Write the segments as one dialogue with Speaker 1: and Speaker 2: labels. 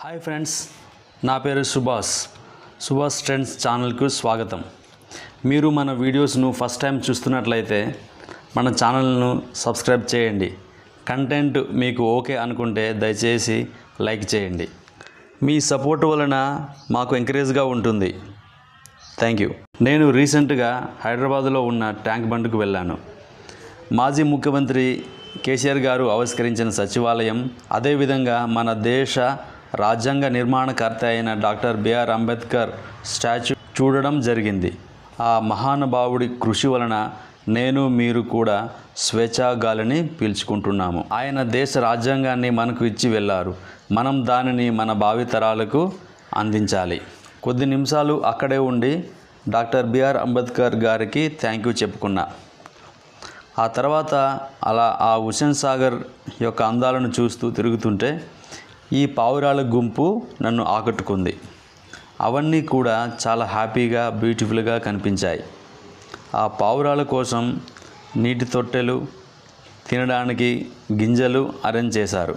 Speaker 1: Hi friends, నా పేరు Subhash trends ఛానల్కు స్వాగతం. మీరు మన వీడియోస్ను ఫస్ట్ టైం చూస్తున్నట్లయితే మన ఛానల్ను సబ్స్క్రైబ్ చేయండి. కంటెంట్ మీకు ఓకే అనుకుంటే దయచేసి లైక్ చేయండి. మీ సపోర్ట్ వలన మాకు ఎంకరేజ్గా ఉంటుంది. Thank you. నేను రీసెంట్గా హైదరాబాదులో ఉన్న ట్యాంక్ బండ్కు వెళ్ళాను. మాజీ ముఖ్యమంత్రి కేసీఆర్ గారు ఆవిష్కరించిన సచివాలయం, అదేవిధంగా మన దేశ రాజ్యాంగ నిర్మాణకర్త అయిన డాక్టర్ బిఆర్ అంబేద్కర్ స్టాచ్యూ చూడడం జరిగింది. ఆ మహానుభావుడి కృషి వలన నేను మీరు కూడా స్వేచ్ఛా గాలిని పీల్చుకుంటున్నాము. ఆయన దేశ రాజ్యాంగాన్ని మనకు ఇచ్చి వెళ్ళారు. మనం దానిని మన భావితరాలకు అందించాలి. కొద్ది నిమిషాలు అక్కడే ఉండి డాక్టర్ బిఆర్ అంబేద్కర్ గారికి థ్యాంక్ యూ చెప్పుకున్నా. ఆ తర్వాత అలా ఆ హుస్సేన్ సాగర్ యొక్క అందాలను చూస్తూ తిరుగుతుంటే ఈ పావురాల గుంపు నన్ను ఆకట్టుకుంది. అవన్నీ కూడా చాలా హ్యాపీగా, బ్యూటిఫుల్గా కనిపించాయి. ఆ పావురాల కోసం నీటి తొట్టెలు, తినడానికి గింజలు అరేంజ్ చేశారు.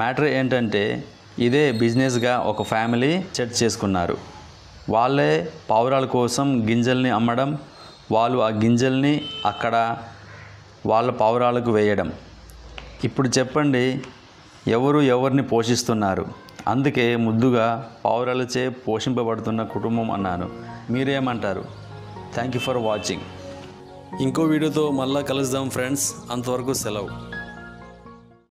Speaker 1: మ్యాటర్ ఏంటంటే ఇదే బిజినెస్గా ఒక ఫ్యామిలీ సెట్ చేసుకున్నారు. వాళ్ళే పావురాల కోసం గింజల్ని అమ్మడం, వాళ్ళు ఆ గింజల్ని అక్కడ వాళ్ళ పావురాలకు వేయడం. ఇప్పుడు చెప్పండి, ఎవరు ఎవరిని పోషిస్తున్నారు? అందుకే ముద్దుగా పావురాలచే పోషింపబడుతున్న కుటుంబం అన్నాను. మీరేమంటారు? Thank you for watching. ఇంకో వీడియోతో మళ్ళా కలుద్దాం ఫ్రెండ్స్. అంతవరకు సెలవు.